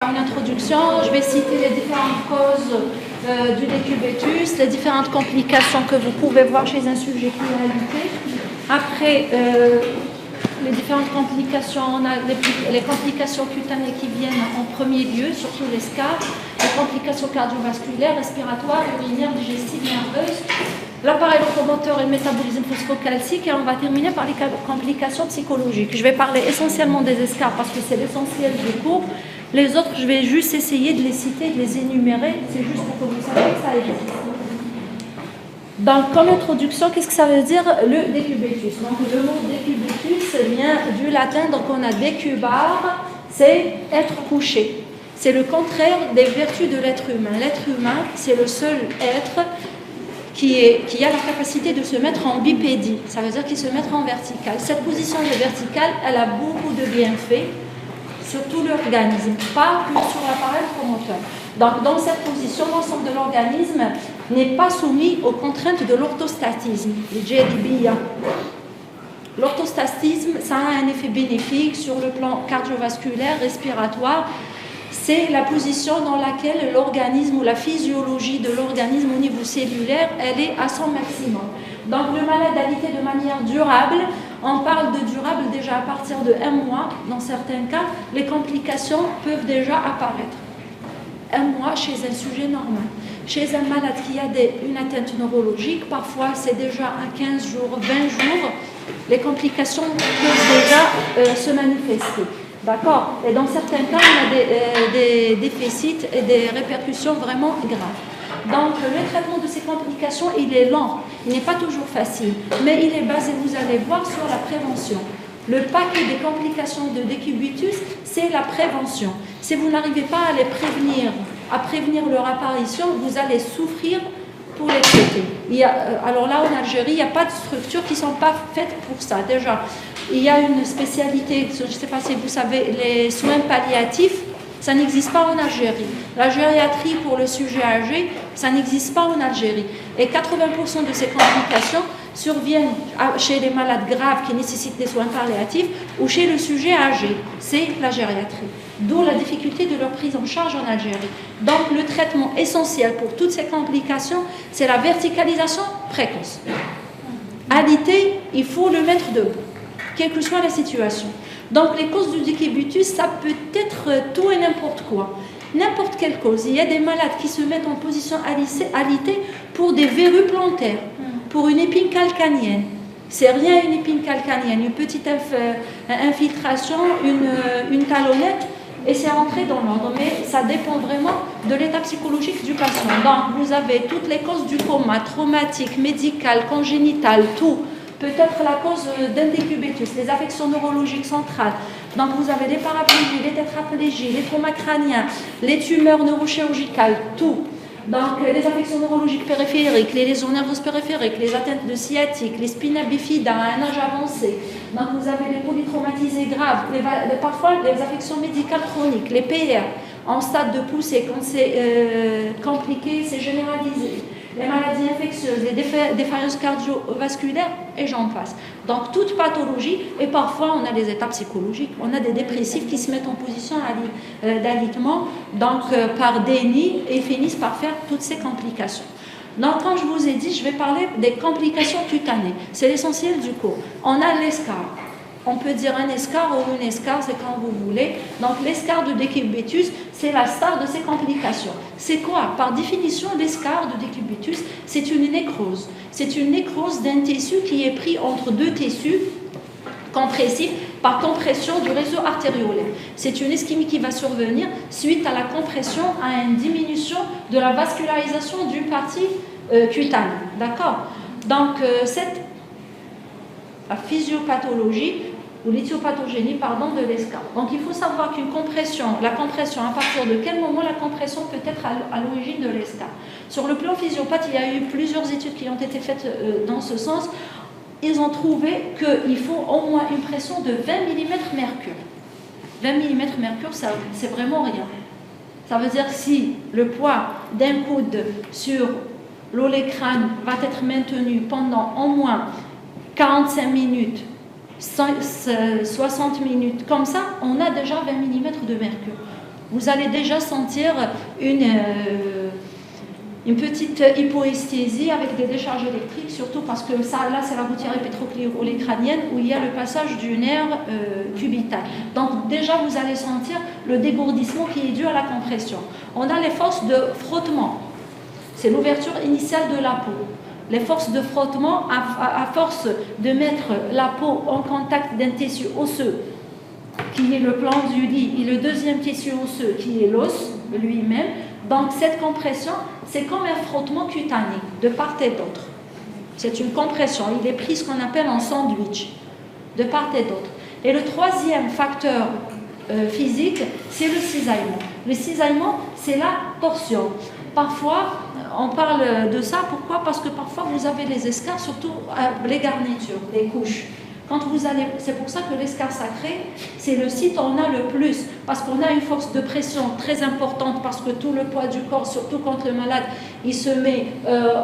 En introduction, je vais citer les différentes causes du décubitus, les différentes complications que vous pouvez voir chez un sujet qui est alité. Après, les différentes complications, on a les complications cutanées qui viennent en premier lieu, surtout les scars, les complications cardiovasculaires, respiratoires, urinaires, digestives, nerveuses, l'appareil locomoteur et le métabolisme phosphocalcique, et on va terminer par les complications psychologiques. Je vais parler essentiellement des escars parce que c'est l'essentiel du cours. Les autres, je vais juste essayer de les citer, de les énumérer, c'est juste pour que vous sachiez que ça existe. Donc, comme introduction, qu'est-ce que ça veut dire le décubitus? Donc, le mot décubitus vient du latin, donc on a décubare, c'est être couché. C'est le contraire des vertus de l'être humain. L'être humain, c'est le seul être qui a la capacité de se mettre en bipédie, ça veut dire qu'il se met en vertical. Cette position de verticale, elle a beaucoup de bienfaits sur tout l'organisme, pas que sur l'appareil locomoteur. Donc, dans cette position, l'ensemble de l'organisme n'est pas soumis aux contraintes de l'orthostatisme, le JDB. L'orthostatisme, ça a un effet bénéfique sur le plan cardiovasculaire, respiratoire. C'est la position dans laquelle l'organisme ou la physiologie de l'organisme au niveau cellulaire, elle est à son maximum. Donc, le malade alité de manière durable, on parle de durable déjà à partir de 1 mois. Dans certains cas, les complications peuvent déjà apparaître. 1 mois chez un sujet normal. Chez un malade qui a une atteinte neurologique, parfois c'est déjà à 15 jours, 20 jours, les complications peuvent déjà se manifester. D'accord? Et dans certains cas, on a des déficits et des répercussions vraiment graves. Donc, le traitement de ces complications, il est lent, il n'est pas toujours facile, mais il est basé, vous allez voir, sur la prévention. Le paquet des complications de décubitus, c'est la prévention. Si vous n'arrivez pas à les prévenir, à prévenir leur apparition, vous allez souffrir pour les traiter. Alors là, en Algérie, il n'y a pas de structures qui ne sont pas faites pour ça. Déjà, il y a une spécialité, je ne sais pas si vous savez, les soins palliatifs. Ça n'existe pas en Algérie. La gériatrie pour le sujet âgé, ça n'existe pas en Algérie. Et 80% de ces complications surviennent chez les malades graves qui nécessitent des soins palliatifs ou chez le sujet âgé. C'est la gériatrie. D'où la difficulté de leur prise en charge en Algérie. Donc, le traitement essentiel pour toutes ces complications, c'est la verticalisation précoce. Alité, il faut le mettre debout, quelle que soit la situation. Donc, les causes du décubitus, ça peut être tout et n'importe quoi. N'importe quelle cause. Il y a des malades qui se mettent en position alitée pour des verrues plantaires, pour une épine calcanienne. C'est rien une épine calcanienne, une petite infiltration, une talonnette, et c'est rentré dans l'ordre. Mais ça dépend vraiment de l'état psychologique du patient. Donc, vous avez toutes les causes du coma, traumatique, médical, congénital, tout. Peut-être la cause d'un décubitus, les affections neurologiques centrales. Donc, vous avez les paraplégies, les tétraplégies, les traumas crâniens, les tumeurs neurochirurgicales, tout. Donc, les affections neurologiques périphériques, les lésions nerveuses périphériques, les atteintes de sciatique, les spina bifida à un âge avancé. Donc, vous avez les polytraumatisés graves, parfois les affections médicales chroniques, les PR en stade de poussée, quand c'est compliqué, c'est généralisé. Les maladies infectieuses, les défaillances cardiovasculaires, et j'en passe. Donc, toute pathologie, et parfois on a des états psychologiques, on a des dépressifs qui se mettent en position d'alitement, donc par déni, et finissent par faire toutes ces complications. Donc, quand je vous ai dit, je vais parler des complications cutanées. C'est l'essentiel du cours. On a l'escar. On peut dire un escar ou une escar, c'est quand vous voulez. Donc, l'escar de décubitus, c'est la star de ces complications. C'est quoi? Par définition, l'escar de décubitus, c'est une nécrose. C'est une nécrose d'un tissu qui est pris entre deux tissus compressifs par compression du réseau artériolaire. C'est une ischémie qui va survenir suite à la compression, à une diminution de la vascularisation d'une partie cutanée. D'accord? Donc, la physiopathologie ou l'éthiopathogénie, de l'escar. Donc, il faut savoir qu'une compression, la compression, à partir de quel moment la compression peut être à l'origine de l'escar. Sur le plan physiopathe, il y a eu plusieurs études qui ont été faites dans ce sens. Ils ont trouvé qu'il faut au moins une pression de 20 mm mercure. 20 mm mercure, c'est vraiment rien. Ça veut dire que si le poids d'un coude sur l'olecrane va être maintenu pendant au moins 45 minutes, 60 minutes, comme ça, on a déjà 20 mm de mercure. vous allez déjà sentir une petite hypoesthésie avec des décharges électriques, surtout parce que ça, là, c'est la gouttière épithéliocrânienne où il y a le passage du nerf cubital. Donc déjà, vous allez sentir le dégourdissement qui est dû à la compression. On a les forces de frottement. C'est l'ouverture initiale de la peau. Les forces de frottement, à force de mettre la peau en contact d'un tissu osseux, qui est le plan du lit, et le deuxième tissu osseux, qui est l'os lui-même. Donc cette compression, c'est comme un frottement cutané, de part et d'autre. C'est une compression, il est pris ce qu'on appelle en sandwich, de part et d'autre. Et le troisième facteur physique, c'est le cisaillement. Le cisaillement, c'est la torsion. Parfois, on parle de ça, pourquoi? Parce que parfois vous avez les escarres, surtout les garnitures, les couches. Quand vous allez, c'est pour ça que l'escarre sacré, c'est le site où on a le plus, parce qu'on a une force de pression très importante, parce que tout le poids du corps, surtout quand le malade, il se met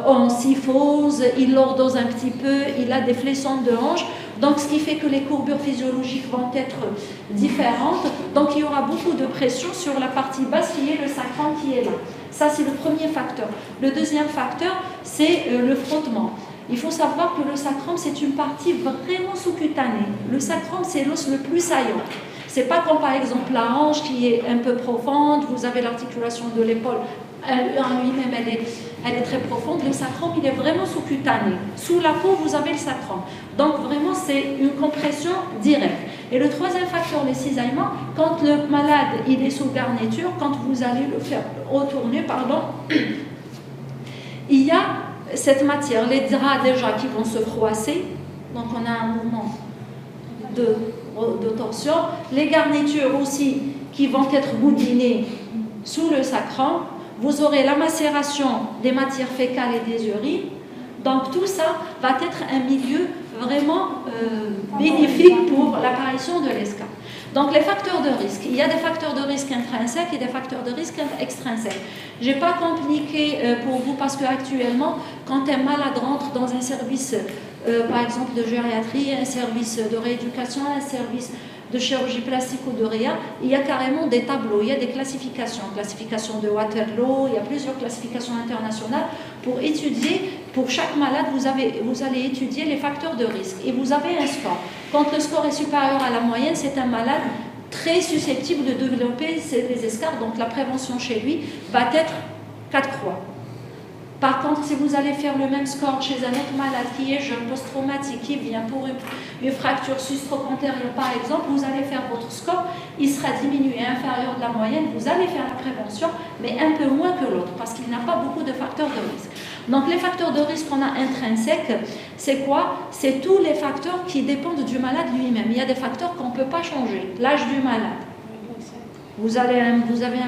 en syphose, il lordose un petit peu, il a des fléchons de hanche, donc ce qui fait que les courbures physiologiques vont être différentes, donc il y aura beaucoup de pression sur la partie basse qui est le sacrum qui est là. Ça, c'est le premier facteur. Le deuxième facteur, c'est le frottement. Il faut savoir que le sacrum, c'est une partie vraiment sous-cutanée. Le sacrum, c'est l'os le plus saillant. Ce n'est pas comme par exemple la hanche qui est un peu profonde, vous avez l'articulation de l'épaule en lui-même, elle est très profonde. Le sacrum, il est vraiment sous-cutané. Sous la peau, vous avez le sacrum. Donc vraiment, c'est une compression directe. Et le troisième facteur, les cisaillements, quand le malade il est sous garniture, quand vous allez le faire retourner, il y a cette matière, les draps déjà qui vont se froisser, donc on a un mouvement de torsion, les garnitures aussi qui vont être boudinées sous le sacrum, vous aurez la macération des matières fécales et des urines, donc tout ça va être un milieu vraiment bénéfique pour l'apparition de l'escarre. Donc les facteurs de risque, il y a des facteurs de risque intrinsèques et des facteurs de risque extrinsèques. Je n'ai pas compliqué pour vous parce qu'actuellement, quand un malade rentre dans un service, par exemple de gériatrie, un service de rééducation, un service de chirurgie plastique ou de réa, il y a carrément des tableaux, il y a des classifications. Classification de Waterloo, il y a plusieurs classifications internationales pour étudier, pour chaque malade, vous allez étudier les facteurs de risque et vous avez un score. Quand le score est supérieur à la moyenne, c'est un malade très susceptible de développer les escarres, donc la prévention chez lui va être 4 croix. Par contre, si vous allez faire le même score chez un autre malade qui est jeune, post-traumatique, qui vient pour une fracture sus-antérieure par exemple, vous allez faire votre score, il sera diminué, inférieur de la moyenne, vous allez faire la prévention, mais un peu moins que l'autre, parce qu'il n'a pas beaucoup de facteurs de risque. Donc les facteurs de risque qu'on a intrinsèques, c'est quoi? C'est tous les facteurs qui dépendent du malade lui-même. Il y a des facteurs qu'on ne peut pas changer. L'âge du malade. Vous avez un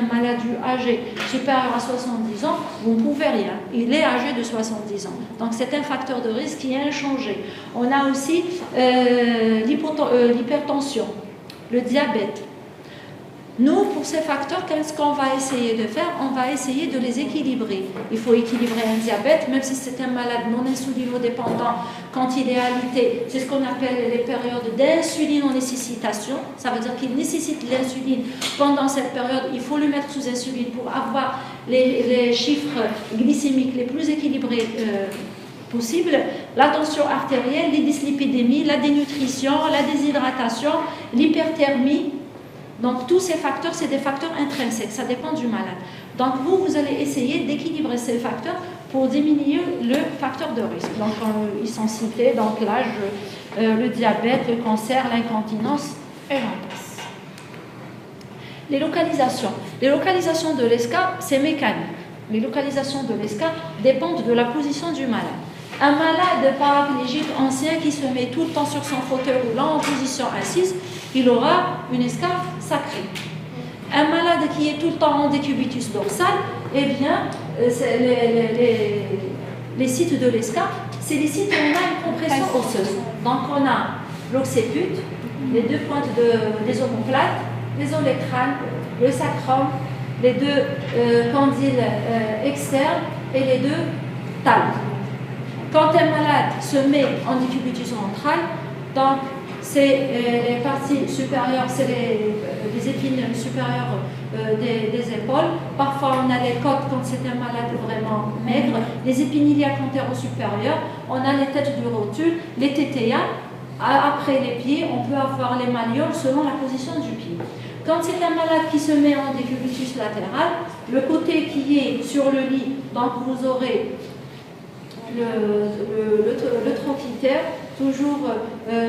malade âgé supérieur à 70 ans, vous ne pouvez rien. Il est âgé de 70 ans. Donc c'est un facteur de risque qui est inchangé. On a aussi l'hypertension, le diabète. Nous, pour ces facteurs, qu'est-ce qu'on va essayer de faire? On va essayer de les équilibrer. Il faut équilibrer un diabète, même si c'est un malade non insulinodépendant, quand il est alité, c'est ce qu'on appelle les périodes d'insulino-nécessitation. Ça veut dire qu'il nécessite l'insuline pendant cette période. Il faut le mettre sous insuline pour avoir les chiffres glycémiques les plus équilibrés possible. La tension artérielle, les dyslipidémies, la dénutrition, la déshydratation, l'hyperthermie. Donc tous ces facteurs, c'est des facteurs intrinsèques, ça dépend du malade. Donc vous allez essayer d'équilibrer ces facteurs pour diminuer le facteur de risque. Donc ils sont cités, donc l'âge, le diabète, le cancer, l'incontinence et j'en passe. Les localisations. Les localisations de l'escarre, c'est mécanique. Les localisations de l'escarre dépendent de la position du malade. Un malade paraplégique ancien qui se met tout le temps sur son fauteuil roulant en position assise, il aura une escarre sacrée. Un malade qui est tout le temps en décubitus dorsal, eh bien, les sites de l'escarre, c'est les sites où on a une compression osseuse. Donc on a l'occiput, les deux pointes des omoplates, les olecranes, le sacrum, les deux condyles externes et les deux talons. Quand un malade se met en décubitus ventral, donc c'est les parties supérieures, c'est les épines supérieures des épaules. Parfois, on a les côtes quand c'est un malade vraiment maigre, les épines iliaques antéro-supérieures, on a les têtes du rotule, les tétéas. Après les pieds, on peut avoir les malléoles selon la position du pied. Quand c'est un malade qui se met en décubitus latéral, le côté qui est sur le lit, donc vous aurez le trochiter, toujours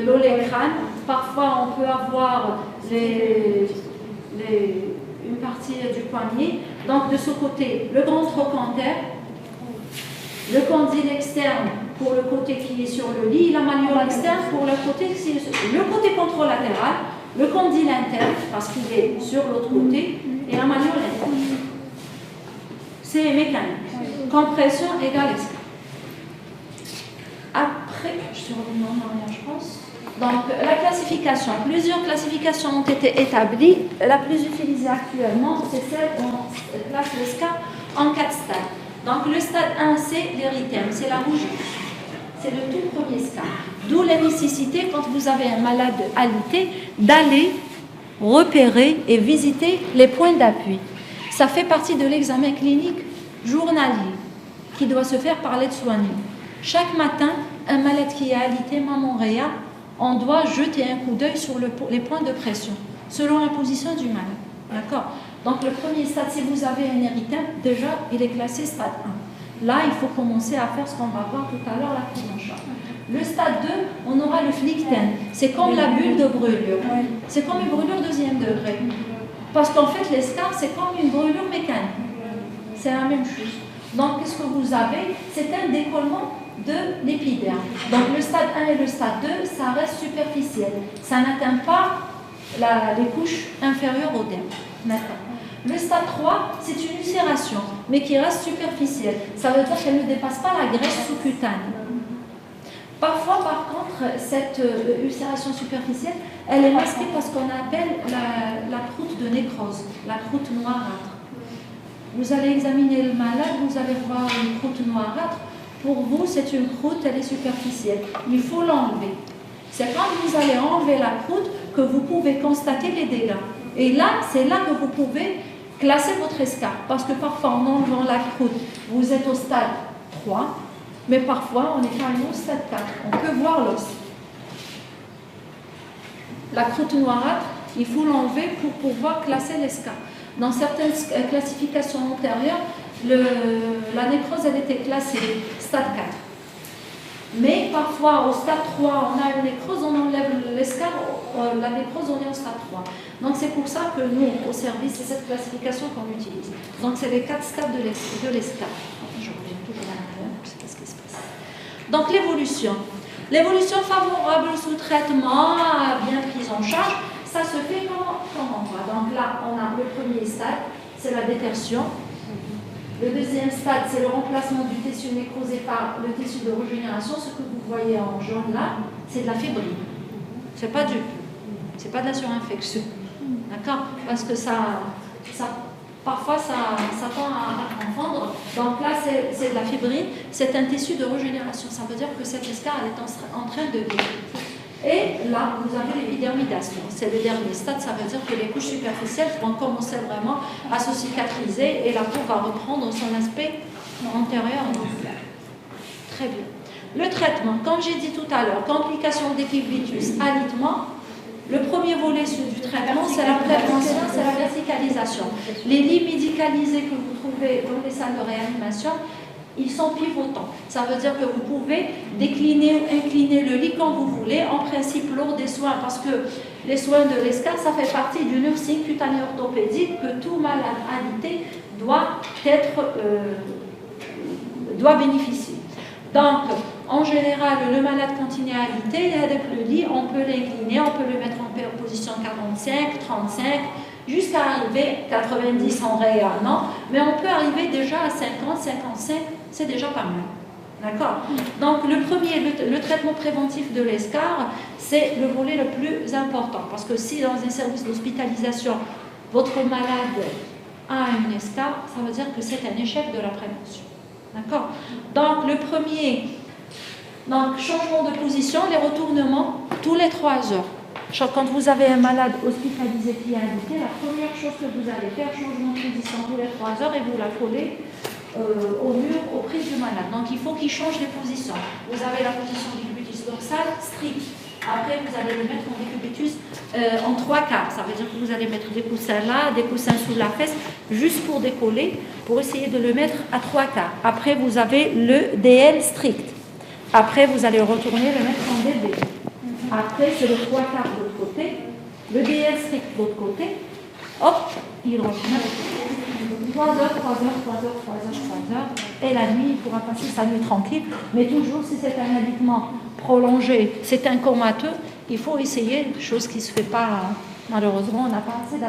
l'olécrane. Parfois, on peut avoir une partie du poignet. Donc, de ce côté, le grand trochanter, le condyle externe pour le côté qui est sur le lit, la malléole externe pour le côté contralatéral, le condyle interne, parce qu'il est sur l'autre côté, et la malléole interne. C'est mécanique. Compression égale escale. Après, je suis revenue en arrière, je pense. Donc, la classification. Plusieurs classifications ont été établies. La plus utilisée actuellement, c'est celle où on classe l'escale en 4 stades. Donc, le stade 1, c'est l'érythème, c'est la rougeur. C'est le tout premier stade. D'où la nécessité, quand vous avez un malade alité, d'aller repérer et visiter les points d'appui. Ça fait partie de l'examen clinique journalier qui doit se faire par l'aide-soignant. Chaque matin, un malade qui est alité, maman réa, on doit jeter un coup d'œil sur les points de pression, selon la position du malade. D'accord? Donc le premier stade, si vous avez un érythème, déjà, il est classé stade 1. Là, il faut commencer à faire ce qu'on va voir tout à l'heure, la prise en charge. Le stade 2, on aura le flichten. C'est comme la bulle de brûlure. C'est comme une brûlure deuxième degré. Parce qu'en fait, l'escarre, c'est comme une brûlure mécanique. C'est la même chose. Donc, qu'est-ce que vous avez? C'est un décollement de l'épiderme. Donc, le stade 1 et le stade 2, ça reste superficiel. Ça n'atteint pas les couches inférieures au derme. D'accord. Le stade 3, c'est une ulcération, mais qui reste superficielle. Ça veut dire qu'elle ne dépasse pas la graisse sous-cutanée. Parfois, par contre, cette ulcération superficielle, elle est masquée par ce qu'on appelle la croûte de nécrose, la croûte noirâtre. Vous allez examiner le malade, vous allez voir une croûte noirâtre. Pour vous, c'est une croûte, elle est superficielle. Il faut l'enlever. C'est quand vous allez enlever la croûte que vous pouvez constater les dégâts. Et là, c'est là que vous pouvez classer votre escarpe. Parce que parfois, en enlevant la croûte, vous êtes au stade 3, mais parfois, on est carrément au stade 4. On peut voir l'os. La croûte noirâtre, il faut l'enlever pour pouvoir classer l'escarpe. Dans certaines classifications antérieures, la nécrose, elle était classée stade 4. Mais parfois, au stade 3, on a une nécrose, on enlève l'escarpe, la nécrose, on est au stade 3. Donc, c'est pour ça que nous, au service, c'est cette classification qu'on utilise. Donc, c'est les 4 stades de l'escarpe. Je reviens toujours à l'intérieur, je ne sais pas ce qui se passe. Donc, l'évolution. L'évolution favorable sous traitement, bien prise en charge, ça se fait comment on voit. Donc là, on a le premier stade, c'est la détertion. Le deuxième stade, c'est le remplacement du tissu nécrosé par le tissu de régénération. Ce que vous voyez en jaune là, c'est de la fébrile. C'est pas de la surinfection. D'accord? Parce que parfois, ça tend à confondre. Donc là, c'est de la fibrine. C'est un tissu de régénération. Ça veut dire que cette escarre, elle est en train de guérir. Et là, vous avez l'épidermidation. C'est le dernier stade, ça veut dire que les couches superficielles vont commencer vraiment à se cicatriser et la peau va reprendre son aspect antérieur. Très bien. Le traitement, comme j'ai dit tout à l'heure, complications d'épiblitus, alitement, le premier volet du traitement, c'est la prévention, c'est la verticalisation. Les lits médicalisés que vous trouvez dans les salles de réanimation, ils sont pivotants. Ça veut dire que vous pouvez décliner ou incliner le lit quand vous voulez, en principe lors des soins, parce que les soins de l'escarre, ça fait partie du nursing cutané orthopédique que tout malade alité doit bénéficier. Donc, en général, le malade continue à alité, et avec le lit, on peut l'incliner, on peut le mettre en position 45, 35, jusqu'à arriver 90 en réel, non? Mais on peut arriver déjà à 50, 55, c'est déjà pas mal. D'accord? Donc, le premier, le traitement préventif de l'escarre, c'est le volet le plus important. Parce que si dans un service d'hospitalisation, votre malade a une escarre, ça veut dire que c'est un échec de la prévention. D'accord? Donc, le premier, donc, changement de position, les retournements. tous les 3 heures. Quand vous avez un malade hospitalisé qui est indiqué, la première chose que vous allez faire, changement de position tous les 3 heures et vous la collez au mur, aux prises du malade. Donc il faut qu'il change les positions. Vous avez la position du décubitus dorsal strict. Après, vous allez le mettre en décubitus en 3/4. Ça veut dire que vous allez mettre des coussins là, des coussins sous la fesse, juste pour décoller, pour essayer de le mettre à 3/4. Après, vous avez le DL strict. Après, vous allez retourner le mettre en DB. Après, c'est le 3/4 de l'autre côté, le DL strict de l'autre côté. Hop, il revient. 3 heures, 3 heures, 3 heures, 3 heures, 3 heures. Et la nuit, il pourra passer sa nuit tranquille. Mais toujours, si c'est un alignement prolongé, c'est un comateux, il faut essayer, chose qui ne se fait pas, malheureusement, on n'a pas assez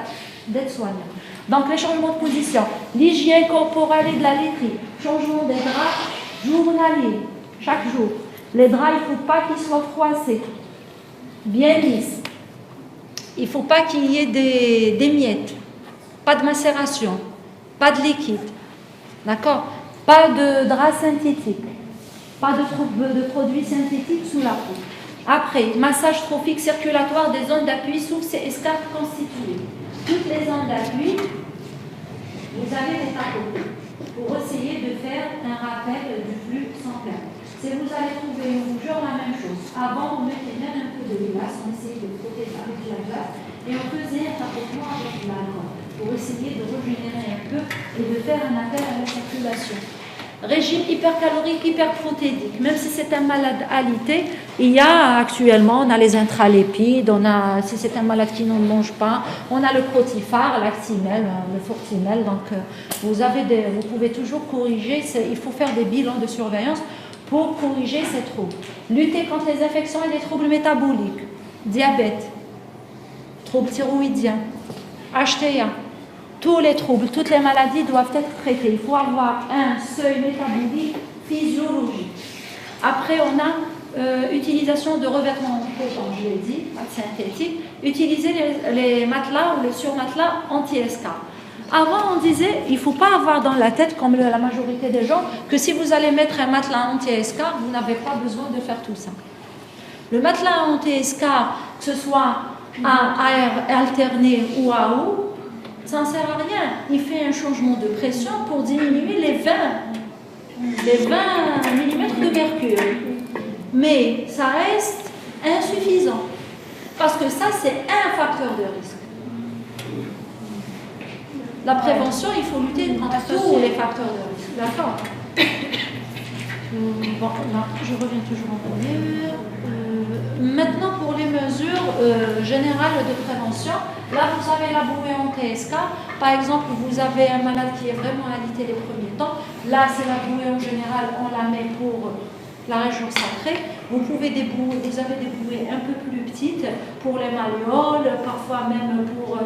d'aide-soignants. Donc, les changements de position, l'hygiène corporelle et de la literie, changement des draps journaliers, chaque jour. Les draps, il ne faut pas qu'ils soient froissés, bien lisses. Il ne faut pas qu'il y ait des miettes, pas de macération, pas de liquide, d'accord? Pas de drap synthétique, pas de produits synthétiques sous la peau. Après, massage trophique circulatoire des zones d'appui sous ces escarpes constituées. Toutes les zones d'appui, vous allez les tapoter pour essayer de faire un rappel du flux sanguin. Si vous allez trouver une rougeur, la même chose. Avant, on mettait bien un peu de glace, on essayait de frotter avec la glace et on faisait un tapotement avec l'alcool pour essayer de régénérer un peu et de faire un appel à la circulation. Régime hypercalorique, hyperprotéique. Même si c'est un malade alité, il y a actuellement, on a les intralépides, on a, si c'est un malade qui ne mange pas, on a le protifar, l'actimel, le fortimel. Donc, vous pouvez toujours corriger. Il faut faire des bilans de surveillance pour corriger ces troubles. Lutter contre les infections et les troubles métaboliques, diabète, troubles thyroïdiens, HTA. Tous les troubles, toutes les maladies doivent être traitées. Il faut avoir un seuil métabolique physiologique. Après, on a utilisation de revêtements en coton, je l'ai dit, synthétique. Utiliser les matelas ou les surmatelas anti-escarre. Avant, on disait, il ne faut pas avoir dans la tête, comme la majorité des gens, que si vous allez mettre un matelas anti-escarre, vous n'avez pas besoin de faire tout ça. Le matelas anti-escarre, que ce soit à air alterné ou à eau, ça ne sert à rien. Il fait un changement de pression pour diminuer les 20 mm de mercure. Mais ça reste insuffisant. Parce que ça, c'est un facteur de risque. La prévention, il faut lutter contre tous les facteurs de risque. D'accord? Bon, là, je reviens toujours en première. Maintenant, pour les mesures générales de prévention, là, vous avez la bouée en TSK. Par exemple, vous avez un malade qui est vraiment alité les premiers temps. Là, c'est la bouée en général, on la met pour la région sacrée. Vous avez des bouées un peu plus petites pour les malléoles, parfois même pour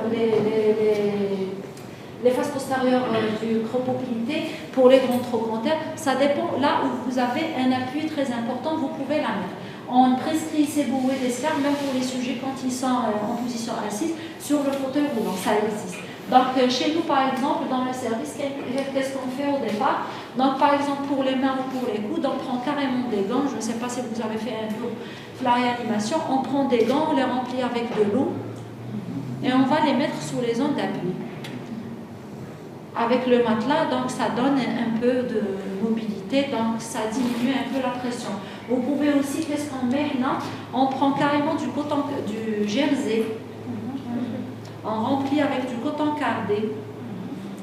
les faces postérieures du cropoplité, pour les grands trochanternes. Ça dépend. Là où vous avez un appui très important, vous pouvez la mettre. On prescrit ces bouées d'escarpe même pour les sujets quand ils sont en position assise sur le fauteuil roulant. Ça existe. Donc chez nous, par exemple, dans le service, qu'est-ce qu'on fait au départ? Donc par exemple, pour les mains ou pour les coudes, on prend carrément des gants. Je ne sais pas si vous avez fait un tour de la réanimation. On prend des gants, on les remplit avec de l'eau et on va les mettre sous les zones d'appui. Avec le matelas, donc ça donne un peu de mobilité, donc ça diminue un peu la pression. Vous pouvez aussi, qu'est-ce qu'on met là? On prend carrément du coton, du jersey, on remplit avec du coton cardé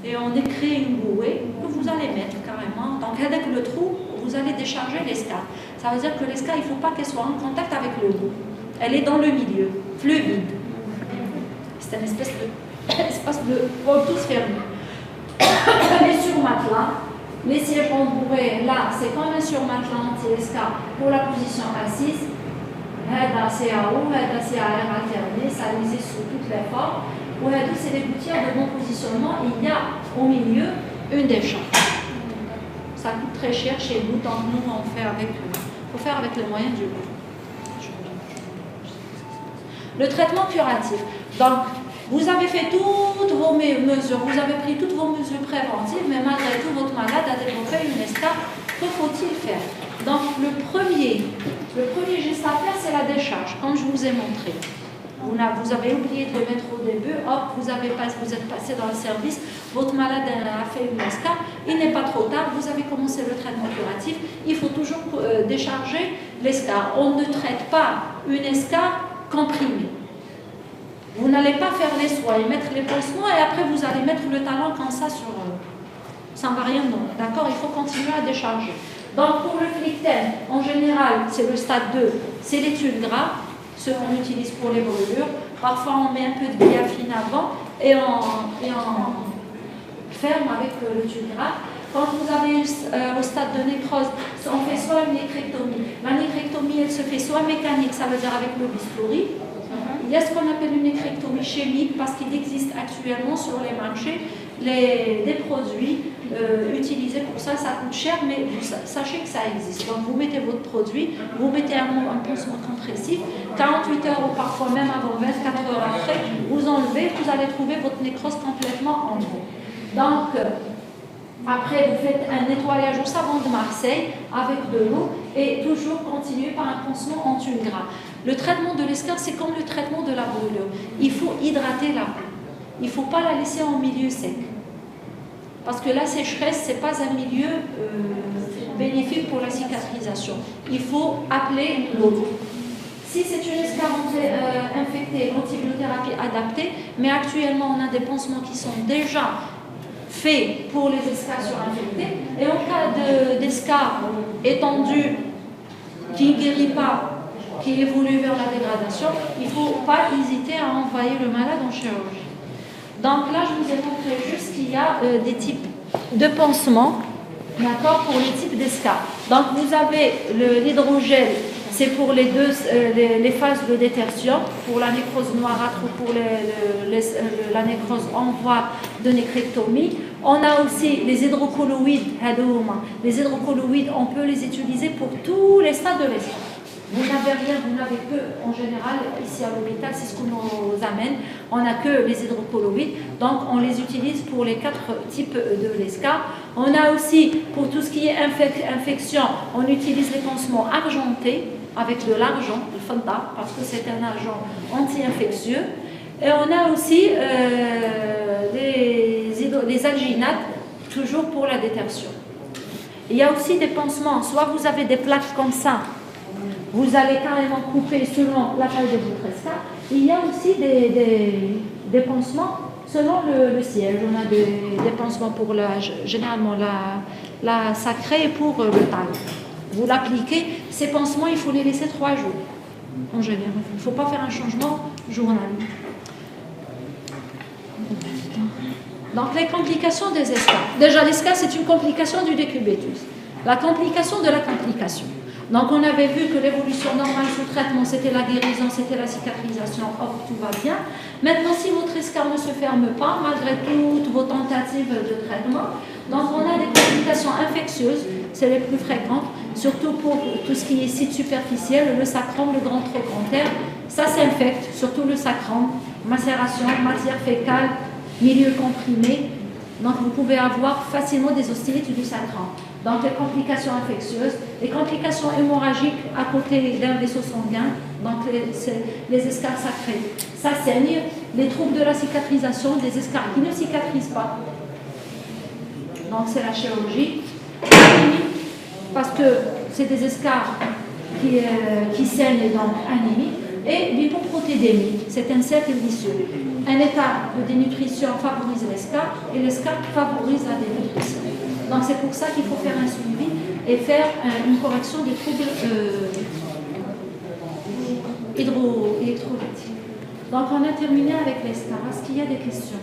et on crée une bouée que vous allez mettre carrément. Donc avec le trou, vous allez décharger l'escarpe. Ça veut dire que l'escarpe, il ne faut pas qu'elle soit en contact avec le bout. Elle est dans le milieu, fluide. C'est un espace de pour tous fermé. Les surmatelas, les sièges embourrés, là, c'est comme un surmatelas anti-escarpe pour la position assise. C'est CAO, c'est AR alterné, ça lisait sous toutes les formes. C'est des gouttières de bon positionnement. Il y a au milieu une décharge. Ça coûte très cher chez nous, donc nous, on fait faut faire avec les moyens du bord. Le traitement curatif. Donc, vous avez fait toutes vos mesures, vous avez pris toutes vos mesures préventives, mais malgré tout, votre malade a développé une escarpe Que faut-il faire? Donc le premier geste à faire, c'est la décharge, comme je vous ai montré. Vous avez oublié de le mettre au début, hop, vous êtes passé dans le service, votre malade a fait une escar, il n'est pas trop tard, vous avez commencé le traitement curatif, il faut toujours décharger l'escar. On ne traite pas une escar comprimée. Vous n'allez pas faire les soins et mettre les pansements et après vous allez mettre le talon comme ça sur eux. Ça ne va rien donner, d'accord? Il faut continuer à décharger. Donc pour le flicten, en général, c'est le stade 2, c'est les tubes gras, ceux qu'on utilise pour les brûlures. Parfois on met un peu de biafine avant et on ferme avec le tube gras. Quand vous avez au stade de nécrose, on fait soit une nécrectomie. La nécrectomie, elle se fait soit mécanique, ça veut dire avec le bistouri. Il y a ce qu'on appelle une nécrectomie chimique parce qu'il existe actuellement sur les marchés des produits utilisés pour ça. Ça coûte cher, mais sachez que ça existe. Donc vous mettez votre produit, vous mettez un pansement compressif, 48 heures ou parfois même avant 24 heures après, vous enlevez, vous allez trouver votre nécrose complètement enlevée. Donc après, vous faites un nettoyage au savon de Marseille avec de l'eau et toujours continuer par un pansement en tube gras. Le traitement de l'escar, c'est comme le traitement de la brûlure. Il faut hydrater la peau. Il ne faut pas la laisser en milieu sec. Parce que la sécheresse, ce n'est pas un milieu bénéfique pour la cicatrisation. Il faut appeler l'eau. Si c'est une escar infectée, l'antibiothérapie adaptée, mais actuellement on a des pansements qui sont déjà faits pour les escars surinfectés. Et en cas d'escar étendu qui ne guérit pas, qui évolue vers la dégradation, il ne faut pas hésiter à envoyer le malade en chirurgie. Donc là, je vous ai montré juste qu'il y a des types de pansements, d'accord, pour les types d'escar. Donc vous avez l'hydrogel, c'est pour les phases de détertion, pour la nécrose noirâtre ou pour la nécrose en voie de nécrectomie. On a aussi les hydrocolloïdes. Les hydrocolloïdes, on peut les utiliser pour tous les stades de l'escar. Vous n'avez rien, vous n'avez que, en général, ici à l'hôpital, c'est ce qu'on nous amène, on n'a que les hydrocolloïdes, donc on les utilise pour les 4 types de l'escar. On a aussi, pour tout ce qui est infection, on utilise les pansements argentés, avec de l'argent, le fanta, parce que c'est un agent anti-infectieux. Et on a aussi les alginates, toujours pour la détertion. Il y a aussi des pansements, soit vous avez des plaques comme ça, vous allez carrément couper selon la taille de votre escar. Il y a aussi des pansements selon le siège. On a des pansements pour généralement la sacrée et pour le taille. Vous l'appliquez, ces pansements, il faut les laisser 3 jours. En général, il ne faut pas faire un changement journalier. Donc les complications des escars. Déjà, l'escar, c'est une complication du décubitus. La complication de la complication. Donc on avait vu que l'évolution normale sous traitement, c'était la guérison, c'était la cicatrisation, hop, tout va bien. Maintenant, si votre escar ne se ferme pas, malgré toutes vos tentatives de traitement, donc on a des complications infectieuses, c'est les plus fréquentes, surtout pour tout ce qui est site superficiel, le sacrum, le grand trochanter, ça s'infecte, surtout le sacrum, macération, matière fécale, milieu comprimé, donc vous pouvez avoir facilement des osteites du sacrum. Donc les complications infectieuses, les complications hémorragiques à côté d'un vaisseau sanguin, donc les escars sacrés, ça saigne, les troubles de la cicatrisation, des escars qui ne cicatrisent pas, donc c'est la chirurgie, anémie, parce que c'est des escars qui saignent, donc anémie, et l'hypoprotédémie, c'est un cercle vicieux. Un état de dénutrition favorise l'escar et l'escar favorise la dénutrition. Donc c'est pour ça qu'il faut faire un suivi et faire une correction des troubles électrolytiques. Donc on a terminé avec l'escar. Est-ce qu'il y a des questions?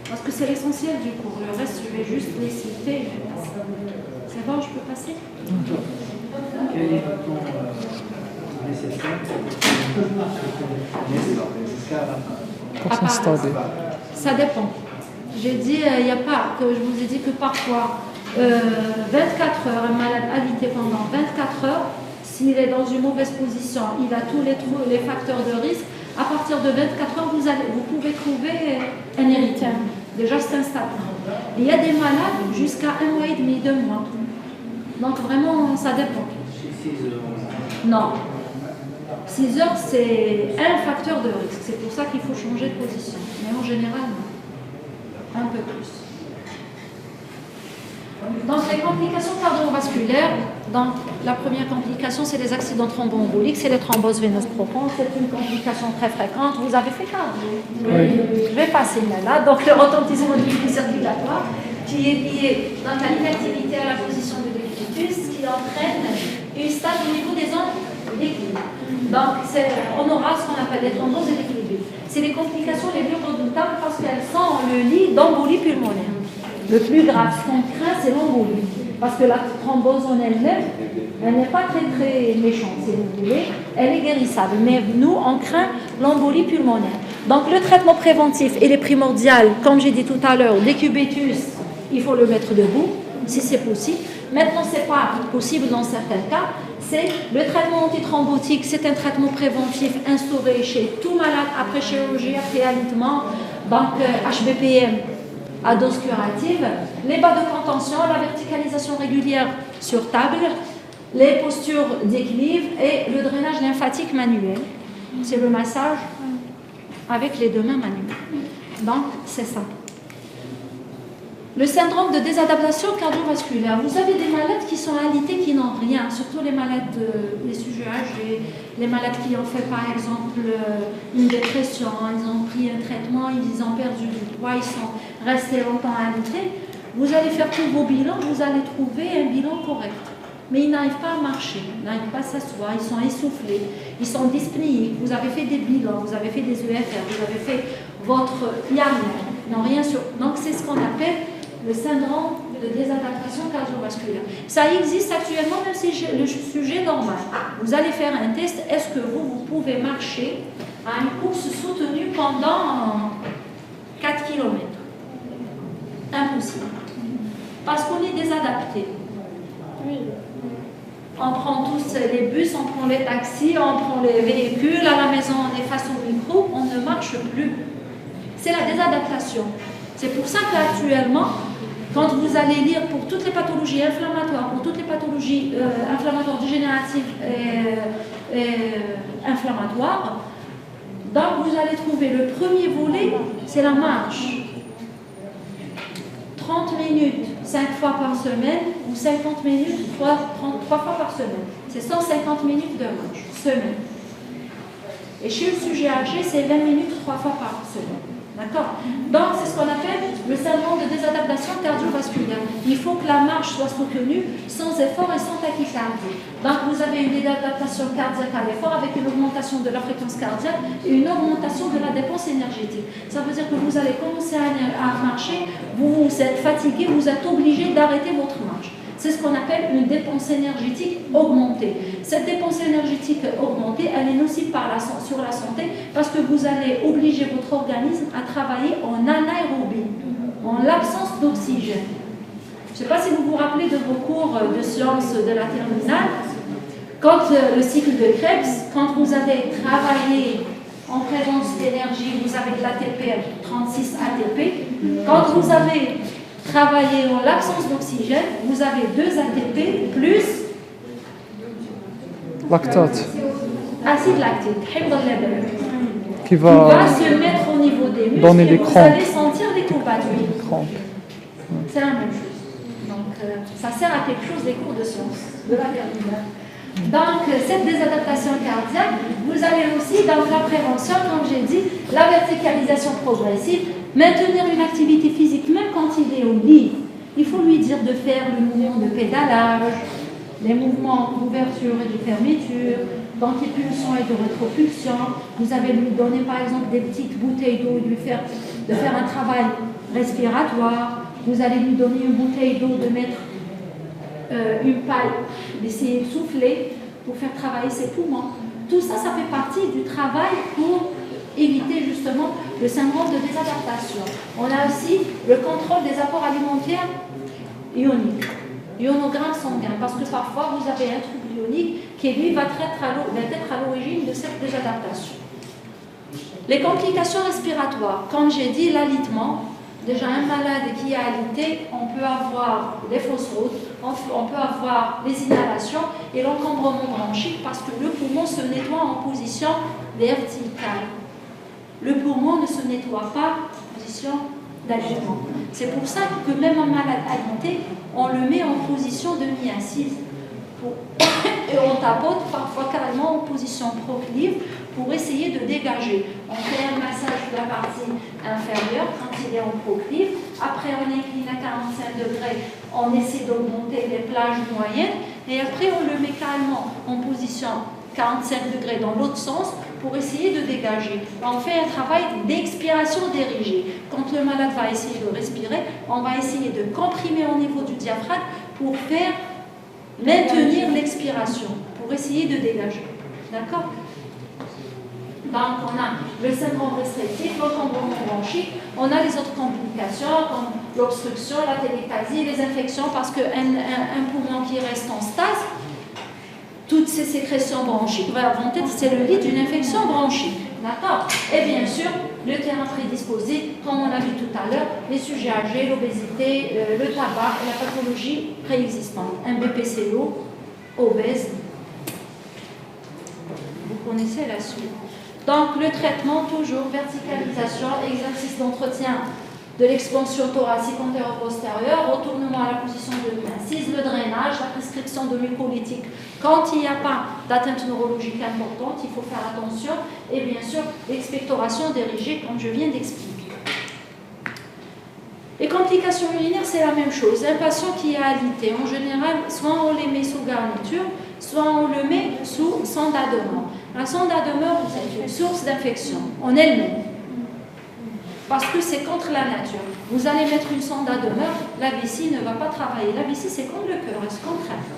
Parce que c'est l'essentiel du cours. Le reste, je vais juste les citer. C'est bon, je peux passer? Quel est le temps nécessaire pour s'installer? Ça dépend. J'ai dit, il n'y a pas, que je vous ai dit que parfois, 24 heures, un malade alité pendant 24 heures, s'il est dans une mauvaise position, il a tous les facteurs de risque, à partir de 24 heures, vous pouvez trouver un érythème. Déjà, c'est un stade 1. Il y a des malades jusqu'à 1 mois et demi, 2 mois. Donc vraiment, ça dépend. 6 heures. Non. 6 heures, c'est un facteur de risque. C'est pour ça qu'il faut changer de position. Mais en général, non. Un peu plus. Donc, les complications cardiovasculaires, donc, la première complication, c'est les accidents thromboemboliques, c'est les thromboses veineuses profondes. C'est une complication très fréquente. Vous avez fait cardio. Oui. Je vais passer là. Donc, le retentissement du flux circulatoire, qui est lié donc, à l'inactivité à la position de l'équitus, qui entraîne une stase au niveau des zones d'équilibre. Donc, on aura ce qu'on appelle des thromboses et des clivés. C'est les complications les plus redoutables parce qu'elles sont le lit d'embolie pulmonaire. Le plus grave, ce qu'on craint, c'est l'embolie. Parce que la thrombose en elle-même, elle n'est pas très très méchante, si vous voulez. Elle est guérissable. Mais nous, on craint l'embolie pulmonaire. Donc, le traitement préventif, il est primordial, comme j'ai dit tout à l'heure, décubitus, il faut le mettre debout, si c'est possible. Maintenant, ce n'est pas possible dans certains cas. C'est le traitement antithrombotique, c'est un traitement préventif instauré chez tout malade après chirurgie, après alitement, donc HBPM à dose curative, les bas de contention, la verticalisation régulière sur table, les postures d'équilibre et le drainage lymphatique manuel. C'est le massage avec les 2 mains manuelles. Donc, c'est ça. Le syndrome de désadaptation cardiovasculaire. Vous avez des malades qui sont alités, qui n'ont rien, surtout les malades, les sujets âgés, les malades qui ont fait par exemple une dépression, ils ont pris un traitement, ils ont perdu du poids, ils sont restés longtemps alités. Vous allez faire tous vos bilans, vous allez trouver un bilan correct. Mais ils n'arrivent pas à marcher, ils n'arrivent pas à s'asseoir, ils sont essoufflés, ils sont dyspnéiques, vous avez fait des bilans, vous avez fait des EFR, vous avez fait votre IAM, ils n'ont rien sur... Donc c'est ce qu'on appelle le syndrome de désadaptation cardiovasculaire. Ça existe actuellement, même si c'est le sujet normal. Vous allez faire un test, est-ce que vous pouvez marcher à une course soutenue pendant 4 km? Impossible. Parce qu'on est désadapté. On prend tous les bus, on prend les taxis, on prend les véhicules, à la maison on est face au micro, on ne marche plus. C'est la désadaptation. C'est pour ça qu'actuellement, quand vous allez lire pour toutes les pathologies inflammatoires, pour toutes les pathologies inflammatoires dégénératives et inflammatoires, donc vous allez trouver le premier volet, c'est la marche. 30 minutes 5 fois par semaine ou 50 minutes 3 fois par semaine. C'est 150 minutes de marche, semaine. Et chez le sujet âgé, c'est 20 minutes 3 fois par semaine. D'accord? Donc, c'est ce qu'on appelle le syndrome de désadaptation cardiovasculaire. Il faut que la marche soit soutenue sans effort et sans tachycardie. Donc, vous avez une désadaptation cardiaque à l'effort avec une augmentation de la fréquence cardiaque et une augmentation de la dépense énergétique. Ça veut dire que vous allez commencer à marcher, vous êtes fatigué, vous êtes obligé d'arrêter votre marche. C'est ce qu'on appelle une dépense énergétique augmentée. Cette dépense énergétique augmentée, elle est nocive sur la santé parce que vous allez obliger votre organisme à travailler en anaérobie, en l'absence d'oxygène. Je ne sais pas si vous vous rappelez de vos cours de sciences de la terminale. Quand le cycle de Krebs, quand vous avez travaillé en présence d'énergie, vous avez de l'ATP, 36 ATP. Quand vous avez travailler en l'absence d'oxygène, vous avez 2 ATP plus lactate acide lactique qui qui va se mettre au niveau des muscles et vous allez sentir des courbatures. C'est la même chose. Donc ça sert à quelque chose des cours de sciences de la terminale. Donc cette désadaptation cardiaque, vous avez aussi dans la prévention, comme j'ai dit, la verticalisation progressive. Maintenir une activité physique, même quand il est au lit, il faut lui dire de faire le mouvement de pédalage, les mouvements d'ouverture et de fermeture, d'antipulsion et de rétropulsion. Vous allez lui donner par exemple des petites bouteilles d'eau, de faire un travail respiratoire. Vous allez lui donner une bouteille d'eau, de mettre une paille, d'essayer de souffler pour faire travailler ses poumons. Tout ça, ça fait partie du travail pour éviter justement le syndrome de désadaptation. On a aussi le contrôle des apports alimentaires ioniques, ionogramme sanguin, parce que parfois vous avez un trouble ionique qui lui va être à l'origine de cette désadaptation. Les complications respiratoires, comme j'ai dit, l'alitement, Déjà, un malade qui est alité, on peut avoir les fausses routes, on peut avoir les inhalations et l'encombrement bronchique parce que le poumon se nettoie en position verticale. Le poumon ne se nettoie pas en position d'alignement. C'est pour ça que même un malade alité, on le met en position demi-assise. Et on tapote parfois carrément en position proclive pour essayer de dégager. On fait un massage de la partie inférieure quand il est en proclive. Après, on incline à 45 degrés. On essaie d'augmenter les plages moyennes. Et après, on le met carrément en position 45 degrés dans l'autre sens pour essayer de dégager. On fait un travail d'expiration dirigée. Quand le malade va essayer de respirer, on va essayer de comprimer au niveau du diaphragme pour faire maintenir l'expiration, pour essayer de dégager. D'accord? Donc, on a le syndrome restrictif, l'encombrement bronchique, on a les autres complications comme l'obstruction, la télépathie, les infections, parce qu'un poumon qui reste en stase, toutes ces sécrétions bronchiques vont être cellulite d'une infection bronchique. D'accord? Et bien sûr, le terrain prédisposé, comme on l'a vu tout à l'heure, les sujets âgés, l'obésité, le tabac et la pathologie préexistante. Un BPCO, obèse. Vous connaissez la suite. Donc, le traitement, toujours verticalisation, exercice d'entretien de l'expansion thoracique antéro-postérieure, retournement à la position de demi-assise, le drainage, la prescription de mucolytiques. Quand il n'y a pas d'atteinte neurologique importante, il faut faire attention. Et bien sûr, l'expectoration dirigée, comme je viens d'expliquer. Les complications urinaires, c'est la même chose. Un patient qui est alité, en général, soit on les met sous garniture, soit on le met sous sonde à demeure. La sonde à demeure, c'est une source d'infection en elle-même. Parce que c'est contre la nature. Vous allez mettre une sonde à demeure, la vessie ne va pas travailler. La vessie, c'est comme le cœur, elle se contracte.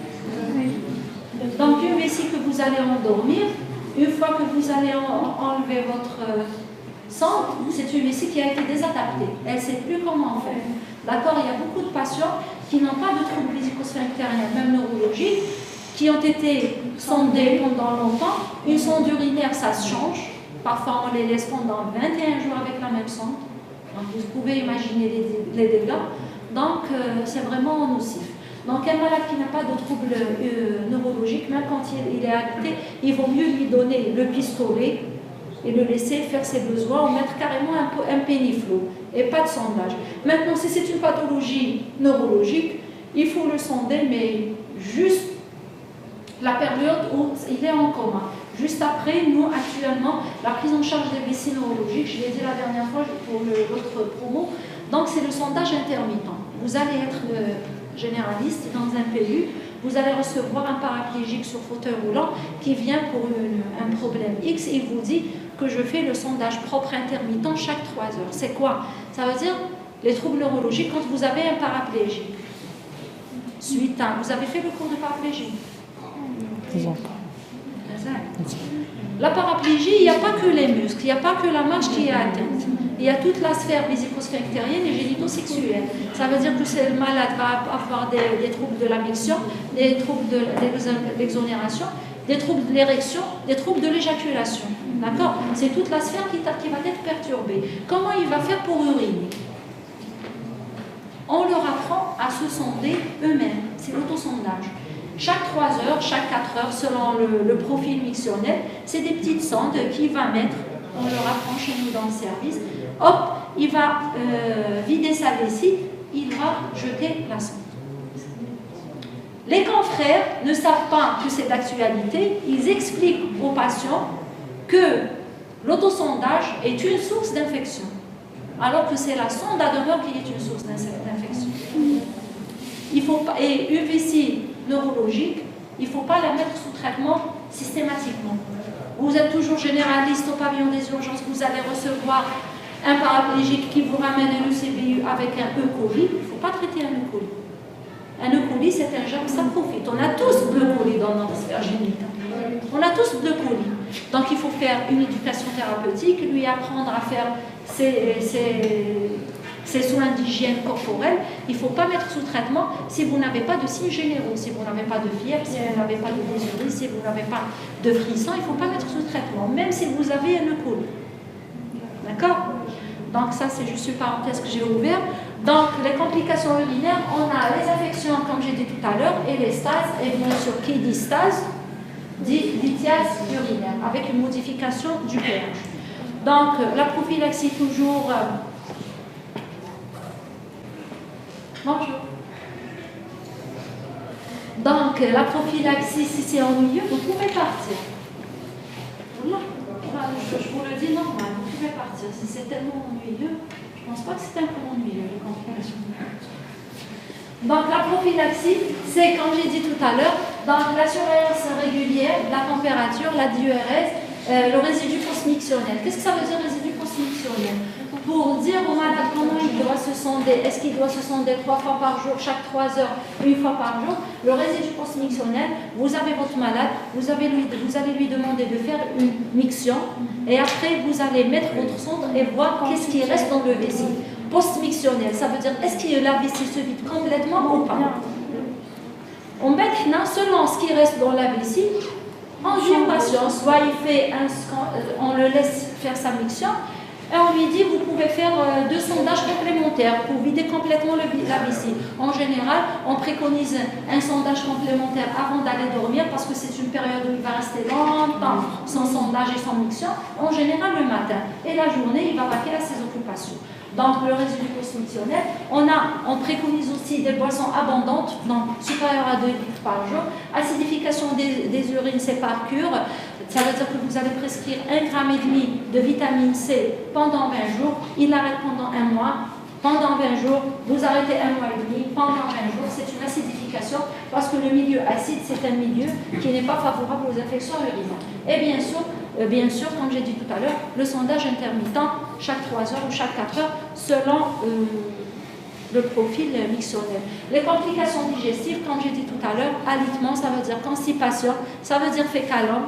Donc, une vessie que vous allez endormir, une fois que vous allez enlever votre sonde, c'est une vessie qui a été désadaptée. Elle ne sait plus comment faire. D'accord? Il y a beaucoup de patients qui n'ont pas de troubles vésico-sphinctériens, même neurologiques, qui ont été sondés pendant longtemps. Une sonde urinaire, ça se change. Parfois, on les laisse pendant 21 jours avec la même sonde. Donc, vous pouvez imaginer les dégâts. Donc, c'est vraiment nocif. Donc, un malade qui n'a pas de trouble neurologique, même quand il est alité, il vaut mieux lui donner le pistolet et le laisser faire ses besoins ou mettre carrément un péniflo et pas de sondage. Maintenant, si c'est une pathologie neurologique, il faut le sonder, mais juste la période où il est en coma. Juste après, nous, actuellement, la prise en charge des vessies neurologiques, je l'ai dit la dernière fois pour l'autre promo, donc c'est le sondage intermittent. Vous allez être généraliste dans un PU, vous allez recevoir un paraplégique sur fauteuil roulant qui vient pour un problème X et il vous dit que je fais le sondage propre intermittent chaque 3 heures. C'est quoi? Ça veut dire les troubles neurologiques quand vous avez un paraplégique. Suite à, vous avez fait le cours de paraplégie? La paraplégie, il n'y a pas que les muscles, il n'y a pas que la marche qui est atteinte. Il y a toute la sphère vésico-sphinctérienne et génito-sexuelle. Ça veut dire que le malade va avoir des troubles de la miction, des troubles de l'exonération, des troubles de l'érection, des troubles de l'éjaculation. D'accord? C'est toute la sphère qui va être perturbée. Comment il va faire pour uriner? On leur apprend à se sonder eux-mêmes. C'est l'autosondage. Chaque 3 heures, chaque 4 heures, selon le profil mictionnel, c'est des petites sondes qu'il va mettre, on leur apprend chez nous dans le service. Hop, il va vider sa vessie, il va jeter la sonde. Les confrères ne savent pas que c'est d'actualité, ils expliquent aux patients que l'autosondage est une source d'infection, alors que c'est la sonde à demeure qui est une source d'infection. Il faut pas, et une vessie neurologique, il ne faut pas la mettre sous traitement systématiquement. Vous êtes toujours généraliste au pavillon des urgences, vous allez recevoir un paraplégique qui vous ramène un ECBU avec un E. coli, il ne faut pas traiter un E. coli. Un E. coli, c'est un germe, ça profite. On a tous bleu coli dans notre sphère génitale. On a tous bleu coli. Donc il faut faire une éducation thérapeutique, lui apprendre à faire ses soins d'hygiène corporelle. Il ne faut pas mettre sous traitement si vous n'avez pas de signes généraux, si vous n'avez pas de fièvre, si vous n'avez pas de dysurie, si vous n'avez pas de frisson, il ne faut pas mettre sous traitement, même si vous avez un E. coli. D'accord? Donc ça, c'est juste une parenthèse que j'ai ouverte. Donc les complications urinaires, on a les infections, comme j'ai dit tout à l'heure, et les stases, et bien sûr, qui dit stase, dit lithiase urinaire, avec une modification du pH. Donc la prophylaxie toujours... Bonjour. Donc la prophylaxie, si c'est ennuyeux, vous pouvez partir. Voilà, je vous le dis normal, vous pouvez partir. Si c'est tellement ennuyeux, je ne pense pas que c'est un peu ennuyeux, les complications. Donc la prophylaxie, c'est comme j'ai dit tout à l'heure, donc la surveillance régulière, la température, la diurèse, le résidu postmictionnel. Qu'est-ce que ça veut dire résidu postmictionnel? Pour dire au malade comment il doit se sonder, est-ce qu'il doit se sonder 3 fois par jour, chaque 3 heures, une fois par jour, le résidu postmictionnel, vous avez votre malade, vous allez lui demander de faire une miction et après vous allez mettre votre sonde et voir qu'est-ce qui reste dans le vessie. Postmictionnel, ça veut dire est-ce que la vessie se vide complètement ou pas. On met selon ce qui reste dans la vessie, on dit au patient, soit on le laisse faire sa miction, et on lui dit, vous pouvez faire 2 sondages complémentaires pour vider complètement la vessie. En général, on préconise un sondage complémentaire avant d'aller dormir parce que c'est une période où il va rester longtemps sans sondage et sans miction. En général, le matin. Et la journée, il va vaquer à ses occupations. Donc, le résidu postmictionnel, on préconise aussi des boissons abondantes, donc supérieures à 2 litres par jour. Acidification des urines, c'est par cure. Ça veut dire que vous allez prescrire 1,5 g de vitamine C pendant 20 jours. Il l'arrête pendant 1 mois. Pendant 20 jours, vous arrêtez 1 mois et demi. Pendant 20 jours, c'est une acidification parce que le milieu acide, c'est un milieu qui n'est pas favorable aux infections urinaires. Et bien sûr, comme j'ai dit tout à l'heure, le sondage intermittent chaque 3 heures ou chaque 4 heures selon le profil mictionnel. Les complications digestives, comme j'ai dit tout à l'heure, alitement, ça veut dire constipation, ça veut dire fécalome,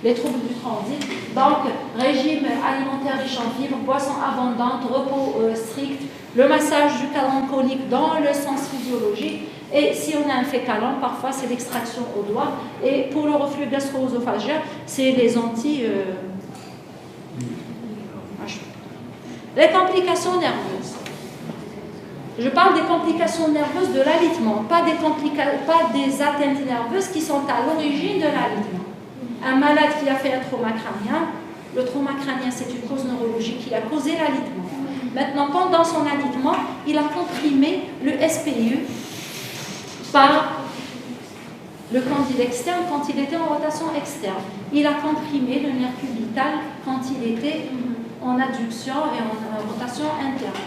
les troubles du transit, donc régime alimentaire riche en fibres, boissons abondantes, repos strict, le massage du cadran conique dans le sens physiologique, et si on a un fécalome, parfois c'est l'extraction au doigt, et pour le reflux gastro-œsophagien, c'est les Les complications nerveuses. Je parle des complications nerveuses de l'alitement, pas des atteintes nerveuses qui sont à l'origine de l'alitement. Un malade qui a fait un trauma crânien, le trauma crânien c'est une cause neurologique qui a causé l'alitement. Maintenant, pendant son alitement, il a comprimé le SPIE par le condyle externe quand il était en rotation externe. Il a comprimé le nerf cubital quand il était en adduction et en rotation interne.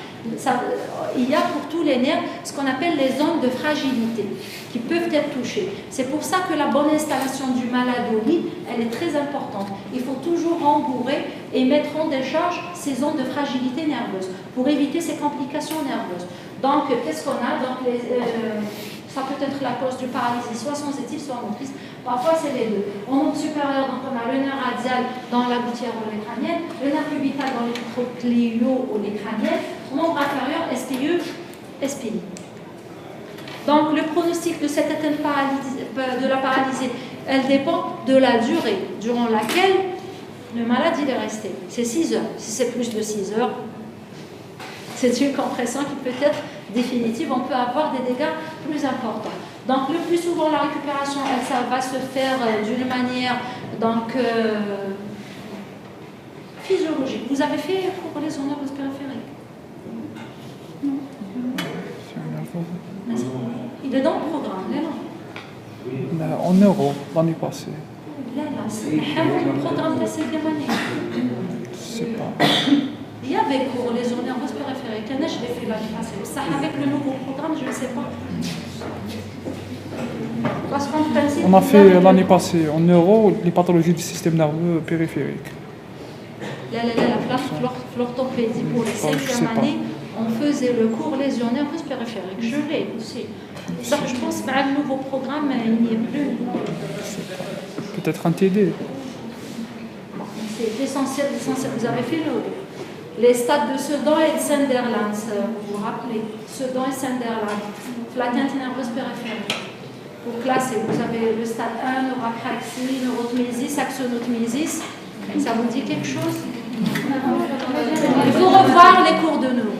Il y a pour tous les nerfs ce qu'on appelle les zones de fragilité qui peuvent être touchées. C'est pour ça que la bonne installation du malade au lit, elle est très importante. Il faut toujours rembourrer et mettre en décharge ces zones de fragilité nerveuse pour éviter ces complications nerveuses. Donc, qu'est-ce qu'on a? Donc, ça peut être la cause du paralysie, soit sensitive, soit motrice. Parfois, c'est les deux. En nombre supérieur, donc on a le nerf radial dans la gouttière ou les crânienne, le nerf cubital dans les trocléo ou les crâniennes, en nombre inférieur, SPIE, SPI. Donc, le pronostic de cette atteinte de la paralysie, elle dépend de la durée durant laquelle le malade il est resté. C'est 6 heures. Si c'est plus de 6 heures, c'est une compression qui peut être définitive, on peut avoir des dégâts plus importants. Donc le plus souvent la récupération, ça va se faire d'une manière physiologique. Vous avez fait pour les zones nerveuses périphériques? Non. Il est dans le programme, là non? En euro, l'année passée. Là, c'est le programme de la 5e année. Je sais pas. Il y avait cours les zones nerveuses périphériques. Je l'ai fait l'année passée. Ça, avec le nouveau programme, je ne sais pas. Parce qu'en principe, on a fait l'année passée en euro les pathologies du système nerveux périphérique. L'orthopédie pour les 5e année, on faisait le cours lésions nerveuses périphériques. Je l'ai aussi. Ça, je pense qu'avec le nouveau programme, il n'y est plus. Peut-être un TD. C'est l'essentiel. Vous avez fait les stades de Sedan et de Sunderland, vous vous rappelez, Sedan et Sunderland, l'atteinte nerveuse périphérique. Pour classer, vous avez le stade 1, neuracraxie, neurotmésis, axonotmésis. Ça vous dit quelque chose? Il faut revoir les cours de neuro.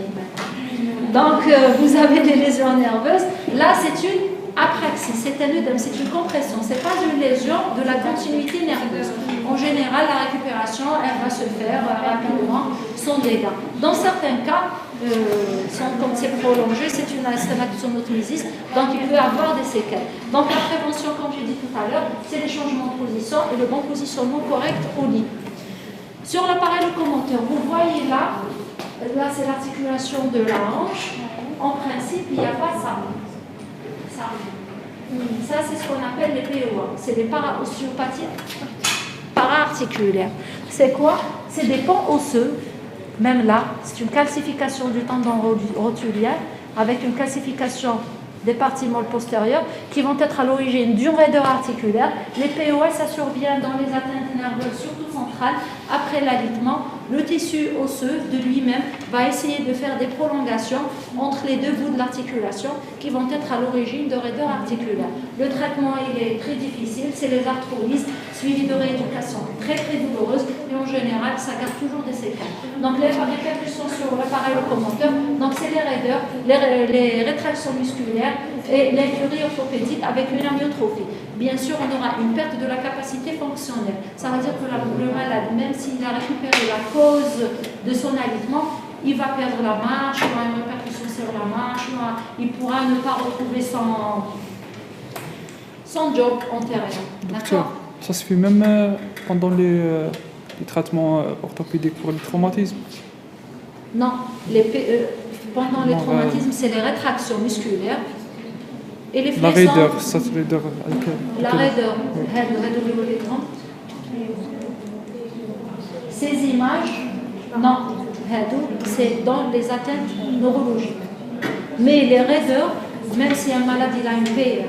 Donc, vous avez des lésions nerveuses. Là, c'est une apraxie, c'est un œdème, c'est une compression. Ce n'est pas une lésion de la continuité nerveuse. En général, la récupération, elle va se faire rapidement, sans dégâts. Dans certains cas, quand c'est prolongé, c'est une sténatosomotomisis, donc il peut y avoir des séquelles. Donc, la prévention, comme j'ai dit tout à l'heure, c'est les changements de position et le bon positionnement correct au lit. Sur l'appareil locomoteur, vous voyez là c'est l'articulation de la hanche. En principe, il n'y a pas ça. Ça, c'est ce qu'on appelle les POA. C'est des para-ostéopathies para-articulaires. C'est quoi? C'est des pans osseux. Même là, c'est une calcification du tendon rotulien avec une calcification des parties molles postérieures qui vont être à l'origine d'une raideur articulaire. Les POA, ça survient dans les atteintes nerveuses, surtout centrales, après l'alitement. Le tissu osseux de lui-même va essayer de faire des prolongations entre les deux bouts de l'articulation qui vont être à l'origine de raideurs articulaires. Le traitement, il est très difficile, c'est les arthrolyses suivies de rééducation très très douloureuse et en général, ça garde toujours des séquelles. Donc les répercussions sur l'appareil locomoteur, donc c'est les raideurs, les rétractions musculaires et l'incurie orthopédique avec une amyotrophie. Bien sûr, on aura une perte de la capacité fonctionnelle. Ça veut dire que le malade, même s'il a récupéré la cause de son alitement, il va perdre la marche, il aura une répercussion sur la marche, il pourra ne pas retrouver son job antérieur. D'accord ? Ça se fait même pendant les traitements orthopédiques pour les traumatismes? Non, pendant les traumatismes, c'est les rétractions musculaires et les fléchons. La raideur, ça c'est raideur. La raideur, ces images, non, c'est dans les atteintes neurologiques. Mais les raideurs, même si un malade il a une PE,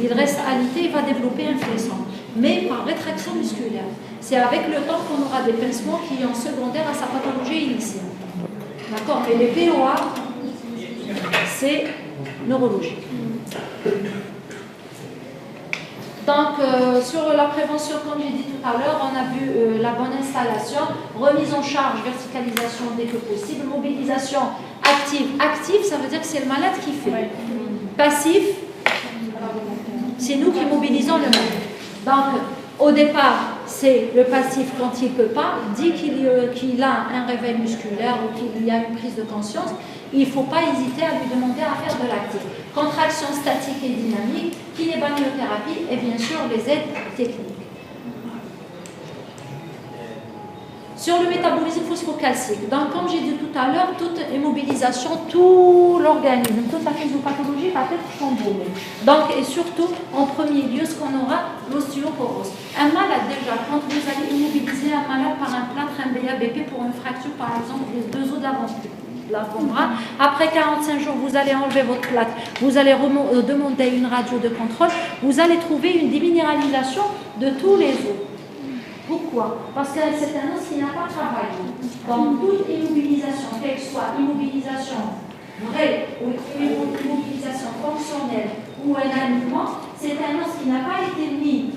il reste alité, il va développer un fléchon. Mais par rétraction musculaire. C'est avec le temps qu'on aura des pincements qui sont secondaires à sa pathologie initiale. D'accord? Mais les POA, c'est neurologique. Donc, sur la prévention, comme j'ai dit tout à l'heure, on a vu la bonne installation, remise en charge, verticalisation dès que possible, mobilisation active. Active, ça veut dire que c'est le malade qui fait. Passif, c'est nous qui mobilisons le malade. Donc, au départ, c'est le passif quand il ne peut pas. Dit qu'il a un réveil musculaire ou qu'il y a une prise de conscience, il ne faut pas hésiter à lui demander à faire de l'actif. Contraction statique et dynamique, kinébamyothérapie et bien sûr les aides techniques. Sur le métabolisme phosphocalcique, donc comme j'ai dit tout à l'heure, toute immobilisation, tout l'organisme, toute la physiopathologie va être chamboulée. Donc, et surtout, en premier lieu, ce qu'on aura, l'ostéoporose. Un malade déjà, quand vous allez immobiliser un malade par un plâtre, un BABP pour une fracture, par exemple, des deux os d'avant-bras, après 45 jours, vous allez enlever votre plâtre, vous allez demander une radio de contrôle, vous allez trouver une déminéralisation de tous les os. Pourquoi? Parce que c'est un os qui n'a pas travaillé. Donc, toute immobilisation, qu'elle soit immobilisation vraie ou immobilisation fonctionnelle ou un alignement, c'est un os qui n'a pas été mis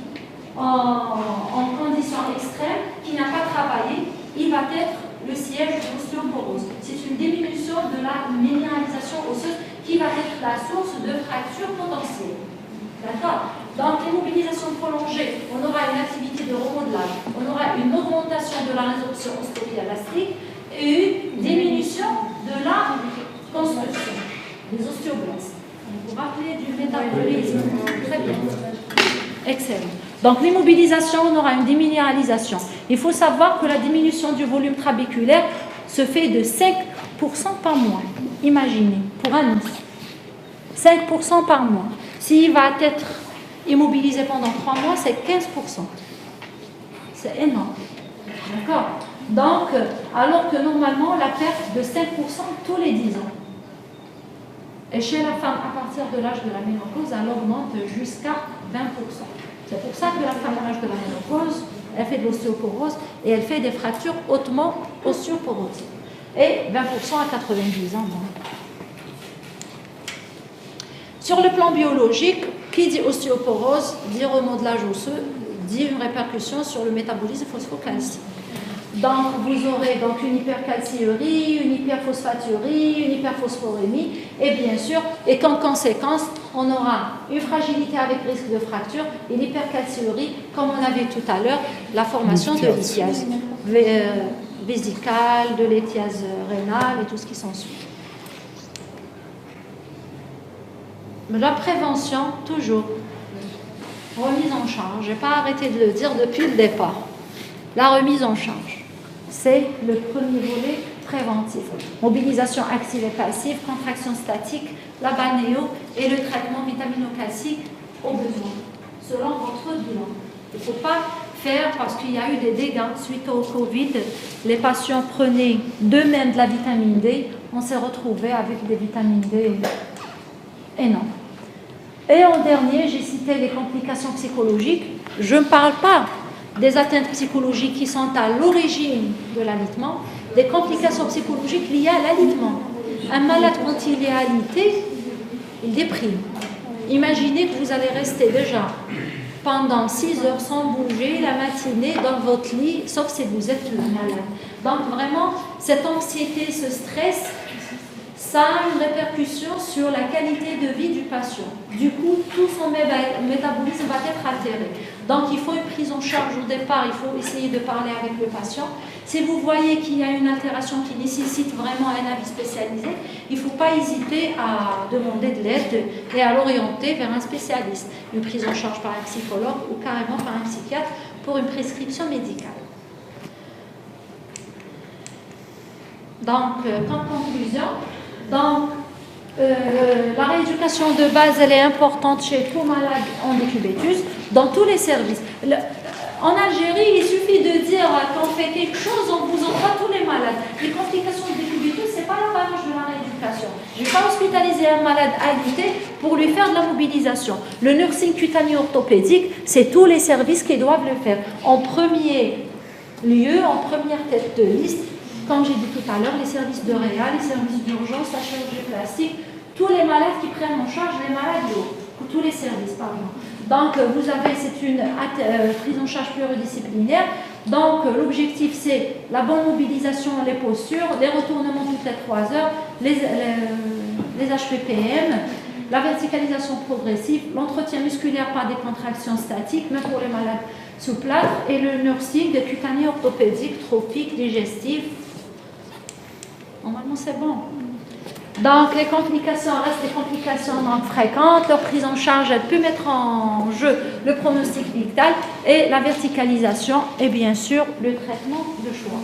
en conditions extrêmes, qui n'a pas travaillé, il va être le siège de l'ostéoporose. C'est une diminution de la minéralisation osseuse qui va être la source de fractures potentielles. D'accord? Donc, l'immobilisation prolongée, on aura une activité de remodelage, on aura une augmentation de la résorption ostéopiélastique et une diminution de la construction des ostéoblastes. Vous vous rappelez du métabolisme? Très bien. Excellent. Donc, l'immobilisation, on aura une déminéralisation. Il faut savoir que la diminution du volume trabéculaire se fait de 5% par mois. Imaginez, pour un os. 5% par mois. S'il va être immobilisé pendant 3 mois, c'est 15%. C'est énorme. D'accord? Donc, alors que normalement, la perte de 5% tous les 10 ans. Et chez la femme, à partir de l'âge de la ménopause, elle augmente jusqu'à 20%. C'est pour ça que la femme à l'âge de la ménopause, elle fait de l'ostéoporose et elle fait des fractures hautement ostéoporoses. Et 20% à 90 ans. Bon. Sur le plan biologique, qui dit ostéoporose, dit remodelage osseux, dit une répercussion sur le métabolisme phosphocalcique. Donc, vous aurez donc une hypercalciurie, une hyperphosphaturie, une hyperphosphorémie, et bien sûr, et qu'en conséquence, on aura une fragilité avec risque de fracture, une hypercalciurie, comme on a vu tout à l'heure, la formation de lithiase vésicale, de lithiase rénale et tout ce qui s'ensuit. La prévention, toujours. Remise en charge. Je n'ai pas arrêté de le dire depuis le départ. La remise en charge, c'est le premier volet préventif. Mobilisation active et passive, contraction statique, la balnéo et le traitement vitamino-calcique au besoin, selon votre bilan. Il ne faut pas faire, parce qu'il y a eu des dégâts suite au Covid, les patients prenaient d'eux-mêmes de la vitamine D, on s'est retrouvé avec des vitamines D énormes. Et en dernier, j'ai cité les complications psychologiques. Je ne parle pas des atteintes psychologiques qui sont à l'origine de l'alitement, des complications psychologiques liées à l'alitement. Un malade, quand il est alité, il déprime. Imaginez que vous allez rester déjà pendant 6 heures sans bouger la matinée dans votre lit, sauf si vous êtes malade. Donc vraiment, cette anxiété, ce stress, ça a une répercussion sur la qualité de vie du patient. Du coup, tout son métabolisme va être altéré. Donc, il faut une prise en charge au départ, il faut essayer de parler avec le patient. Si vous voyez qu'il y a une altération qui nécessite vraiment un avis spécialisé, il ne faut pas hésiter à demander de l'aide et à l'orienter vers un spécialiste. Une prise en charge par un psychologue ou carrément par un psychiatre pour une prescription médicale. Donc, comme conclusion, la rééducation de base, elle est importante chez tout malade en décubitus, dans tous les services. En Algérie, il suffit de dire qu'on fait quelque chose, on vous envoie tous les malades. Les complications de décubitus, ce n'est pas la branche de la rééducation. Je ne vais pas hospitaliser un malade alité pour lui faire de la mobilisation. Le nursing cutané orthopédique, c'est tous les services qui doivent le faire. En premier lieu, en première tête de liste, comme j'ai dit tout à l'heure, les services de réa, les services d'urgence, la chirurgie plastique, tous les malades qui prennent en charge les malades lourds, tous les services, pardon. Donc, vous avez, c'est une prise en charge pluridisciplinaire. Donc, l'objectif, c'est la bonne mobilisation, les postures, les retournements toutes les 3 heures, les HPPM, la verticalisation progressive, l'entretien musculaire par des contractions statiques, même pour les malades sous plâtre, et le nursing cutané orthopédique, trophique, digestif. Normalement, c'est bon. Donc, les complications restent des complications non fréquentes. Leur prise en charge, elle peut mettre en jeu le pronostic vital et la verticalisation et bien sûr le traitement de choix.